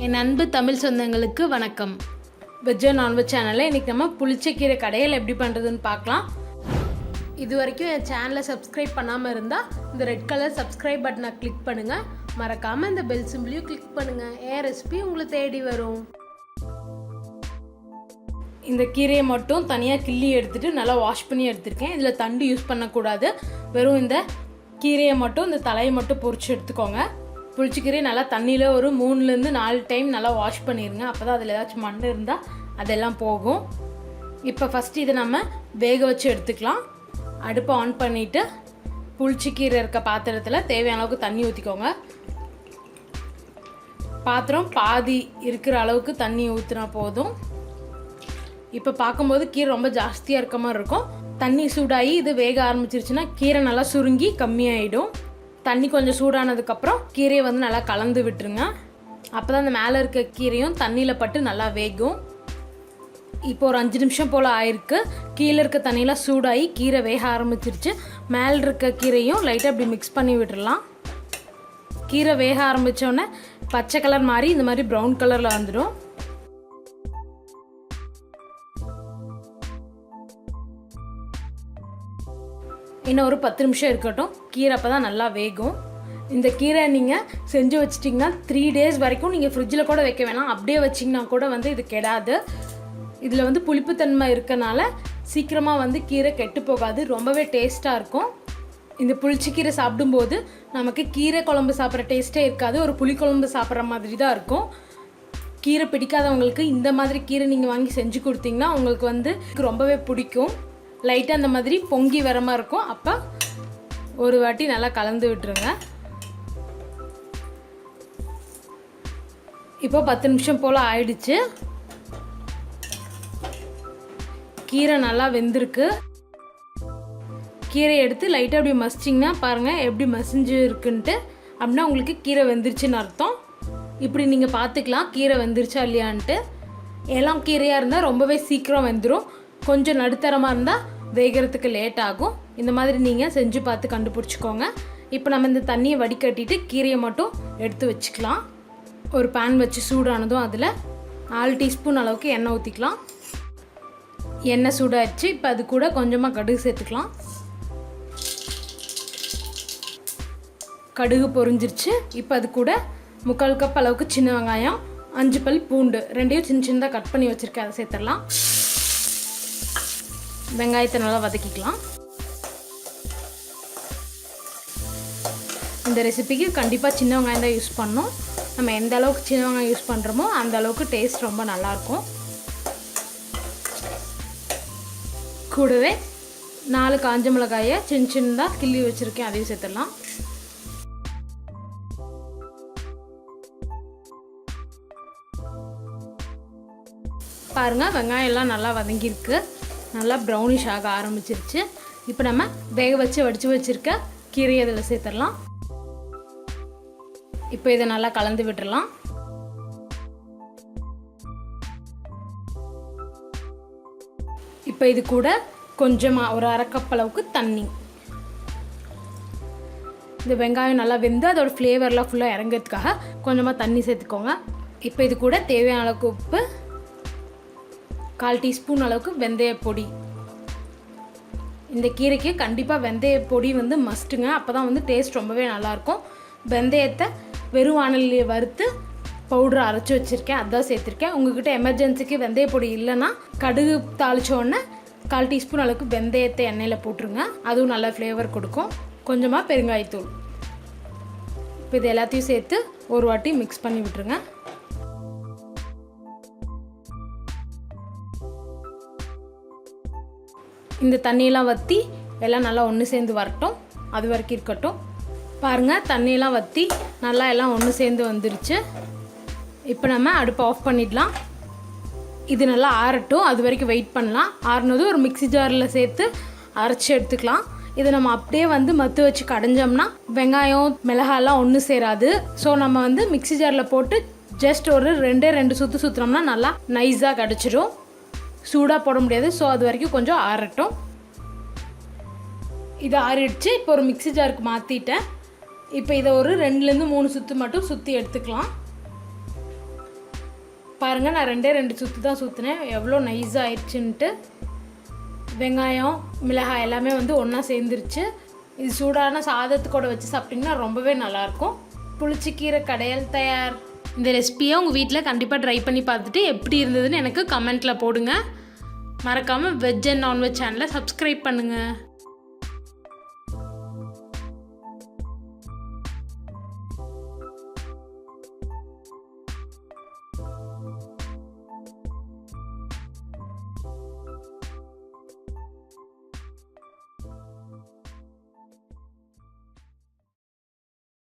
என் அன்பு தமிழ் சொந்தங்களுக்கு வணக்கம். வெஜ் அண்ட் நான்வெஜ் சேனலில் இன்றைக்கி நம்ம புளிச்சக்கீரை கடையில் எப்படி பண்ணுறதுன்னு பார்க்கலாம். இது வரைக்கும் என் சேனலை சப்ஸ்கிரைப் பண்ணாமல் இருந்தால் இந்த ரெட் கலர் சப்ஸ்கிரைப் பட்டனை கிளிக் பண்ணுங்கள். மறக்காமல் இந்த பெல் சிம்பிளையும் கிளிக் பண்ணுங்கள். என் ரெசிபி உங்களை தேடி வரும். இந்த கீரையை மட்டும் தனியாக கிள்ளி எடுத்துகிட்டு நல்லா வாஷ் பண்ணி எடுத்துருக்கேன். இதில் தண்டு யூஸ் பண்ணக்கூடாது. வெறும் இந்த கீரையை மட்டும், இந்த தலையை மட்டும் பொரிச்சு எடுத்துக்கோங்க. புளிச்சக்கீரையை நல்லா தண்ணியில் ஒரு 3-4 டைம் நல்லா வாஷ் பண்ணிடுங்க. அப்போ தான் அதில் ஏதாச்சும் மண் இருந்தால் அதெல்லாம் போகும். இப்போ ஃபஸ்ட்டு இதை நம்ம வேக வச்சு எடுத்துக்கலாம். அடுப்பை ஆன் பண்ணிவிட்டு புளிச்சக்கீரை இருக்க பாத்திரத்தில் தேவையான அளவுக்கு தண்ணி ஊற்றிக்கோங்க. பாத்திரம் பாதி இருக்கிற அளவுக்கு தண்ணி ஊற்றினா போதும். இப்போ பார்க்கும்போது கீரை ரொம்ப ஜாஸ்தியாக இருக்க மாதிரி இருக்கும். தண்ணி சூடாகி இது வேக ஆரம்பிச்சிருச்சுன்னா கீரை நல்லா சுருங்கி கம்மியாயிடும். தண்ணி கொஞ்சம் சூடானதுக்கப்புறம் கீரையை வந்து நல்லா கலந்து விட்டுருங்க. அப்போ தான் அந்த மேலே இருக்க கீரையும் தண்ணியில் பட்டு நல்லா வேகும். இப்போ ஒரு 5 நிமிஷம் போல் ஆயிருக்கு. கீழே இருக்க தண்ணியெலாம் சூடாகி கீரை வேக ஆரம்பிச்சிருச்சு. மேலே இருக்க கீரையும் லைட்டாக இப்படி மிக்ஸ் பண்ணி விட்டுடலாம். கீரை வேக ஆரம்பித்தோடனே பச்சை கலர் மாதிரி இந்த மாதிரி ப்ரௌன் கலரில் வந்துடும். இன்னும் ஒரு 10 நிமிஷம் இருக்கட்டும். கீரை அப்போ தான் நல்லா வேகும். இந்த கீரை நீங்கள் செஞ்சு வச்சிட்டிங்கன்னா 3 டேஸ் வரைக்கும் நீங்கள் ஃப்ரிட்ஜில் கூட வைக்க வேணாம். அப்படியே வச்சிங்கன்னா கூட வந்து இது கெடாது. இதில் வந்து புளிப்புத்தன்மை இருக்கனால சீக்கிரமாக வந்து கீரை கெட்டு போகாது. ரொம்பவே டேஸ்ட்டாக இருக்கும். இந்த புளிச்சக்கீரை சாப்பிடும்போது நமக்கு கீரை குழம்பு சாப்பிட்ற டேஸ்ட்டே இருக்காது. ஒரு புளிக்குழம்பு சாப்பிட்ற மாதிரி தான் இருக்கும். கீரை பிடிக்காதவங்களுக்கு இந்த மாதிரி கீரை நீங்கள் வாங்கி செஞ்சு கொடுத்தீங்கன்னா உங்களுக்கு வந்து ரொம்பவே பிடிக்கும். லைட்டாக அந்த மாதிரி பொங்கி வர மாதிரி இருக்கும். அப்போ ஒரு வாட்டி நல்லா கலந்து விட்டுருங்க. இப்போ 10 நிமிஷம் போல் ஆயிடுச்சு. கீரை நல்லா வெந்திருக்கு. கீரை எடுத்து லைட்டாக அப்படி மசிச்சிங்கன்னா பாருங்கள் எப்படி மசிஞ்சு இருக்குன்ட்டு. அப்படின்னா உங்களுக்கு கீரை வெந்துருச்சுன்னு அர்த்தம். இப்படி நீங்கள் பார்த்துக்கலாம் கீரை வெந்துருச்சா இல்லையான்ட்டு. எல்லாம் கீரையாக இருந்தால் ரொம்பவே சீக்கிரம் வெந்துடும். கொஞ்சம் நடுத்தரமாக இருந்தால் வேகிறதுக்கு லேட் ஆகும். இந்த மாதிரி நீங்கள் செஞ்சு பார்த்து கண்டுபிடிச்சிக்கோங்க. இப்போ நம்ம இந்த தண்ணியை வடிகட்டிட்டு கீரையை மட்டும் எடுத்து வச்சுக்கலாம். ஒரு பேன் வச்சு சூடானதும் அதில் 4 டீஸ்பூன் அளவுக்கு எண்ணெய் ஊற்றிக்கலாம். எண்ணெய் சூடாகிடுச்சு. இப்போ அது கூட கொஞ்சமாக கடுகு சேர்த்துக்கலாம். கடுகு பொரிஞ்சிருச்சு. இப்போ அது கூட 3/4 கப் அளவுக்கு சின்ன வெங்காயம், 5 பல் பூண்டு ரெண்டையும் சின்ன சின்னதாக கட் பண்ணி வச்சுருக்கேன். அதை சேர்த்துடலாம். வெங்காயத்தை நல்லா வதக்கிக்கலாம். இந்த ரெசிபிக்கு கண்டிப்பாக சின்ன வெங்காயம் தான் யூஸ் பண்ணணும். நம்ம எந்த அளவுக்கு சின்ன வெங்காயம் யூஸ் பண்ணுறோமோ அந்த அளவுக்கு டேஸ்ட் ரொம்ப நல்லாயிருக்கும். கூடவே 4 காஞ்ச மிளகாயை சின்ன சின்னதாக கிள்ளி வச்சுருக்கேன். அதையும் சேர்த்துடலாம். பாருங்கள் வெங்காயம் எல்லாம் நல்லா வதங்கியிருக்கு. நல்லா ப்ரௌனிஷ் ஆக ஆரம்பிச்சிருச்சு. இப்போ நம்ம வேக வச்சு வடித்து வச்சுருக்க கீரையை இதில் சேர்த்துடலாம். இப்போ இதை நல்லா கலந்து விட்டுடலாம். இப்போ இது கூட கொஞ்சமாக ஒரு 1/2 கப் அளவுக்கு தண்ணி. இந்த வெங்காயம் நல்லா வெந்து அதோடய ஃப்ளேவர்லாம் ஃபுல்லாக இறங்கிறதுக்காக கொஞ்சமாக தண்ணி சேர்த்துக்கோங்க. இப்போ இது கூட தேவையான அளவுக்கு உப்பு, 1/4 டீஸ்பூன் அளவுக்கு வெந்தய பொடி. இந்த கீரைக்கு கண்டிப்பாக வெந்தய பொடி வந்து மஸ்ட்டுங்க. அப்போ தான் வந்து டேஸ்ட் ரொம்பவே நல்லாயிருக்கும். வெந்தயத்தை வெறும் வாணலியை வறுத்து பவுடரை அரைச்சி வச்சுருக்கேன். அதுதான் சேர்த்துருக்கேன். உங்கள்கிட்ட எமர்ஜென்சிக்கு வெந்தய பொடி இல்லைன்னா கடுகு தாளித்தோடனே 1/4 டீஸ்பூன் அளவுக்கு வெந்தயத்தை எண்ணெயில் போட்டுருங்க. அதுவும் நல்லா ஃப்ளேவர் கொடுக்கும். கொஞ்சமாக பெருங்காயத்தூள். இப்போ இது எல்லாத்தையும் சேர்த்து ஒரு வாட்டி மிக்ஸ் பண்ணி விட்டுருங்க. இந்த தண்ணியெல்லாம் வற்றி எல்லாம் நல்லா ஒன்று சேர்ந்து வரட்டும். அது வரைக்கும் இருக்கட்டும். பாருங்கள் தண்ணியெல்லாம் வற்றி நல்லா எல்லாம் ஒன்று சேர்ந்து வந்துருச்சு. இப்போ நம்ம அடுப்பை ஆஃப் பண்ணிடலாம். இது நல்லா ஆறட்டும். அது வரைக்கும் வெயிட் பண்ணலாம். ஆறுனதும் ஒரு மிக்ஸி ஜாரில் சேர்த்து அரைச்சி எடுத்துக்கலாம். இதை நம்ம அப்படியே வந்து மத்து வச்சு கடைஞ்சோம்னா வெங்காயம் மிளகாயெல்லாம் ஒன்று சேராது. ஸோ நம்ம வந்து மிக்ஸி ஜாரில் போட்டு ஜஸ்ட் ஒரு 2 சுற்று சுற்றுனோம்னா நல்லா நைஸாக கிடச்சிடும். சூடாக போட முடியாது. ஸோ அது வரைக்கும் கொஞ்சம் ஆறட்டும். இது ஆறிடுச்சு. இப்போ ஒரு மிக்ஸி ஜாருக்கு மாற்றிட்டேன். இப்போ இதை ஒரு 2-3 சுற்று மட்டும் சுற்றி எடுத்துக்கலாம். பாருங்கள், நான் 2 சுற்று தான் சுற்றினேன். எவ்வளோ நைஸாக ஆயிடுச்சுன்ட்டு. வெங்காயம், மிளகாய் எல்லாமே வந்து ஒன்றா சேர்ந்துருச்சு. இது சூடான சாதத்துக்கூட வச்சு சாப்பிட்டிங்கன்னா ரொம்பவே நல்லாயிருக்கும். புளிச்சக்கீரை கடையல் தயார். இந்த ரெசிபியை உங்கள் வீட்டில் கண்டிப்பாக ட்ரை பண்ணி பார்த்துட்டு எப்படி இருந்ததுன்னு எனக்கு கமெண்ட்டில் போடுங்க. மறக்காமல் வெஜ் அண்ட் நான்வெஜ் சேனலை சப்ஸ்கிரைப் பண்ணுங்கள்.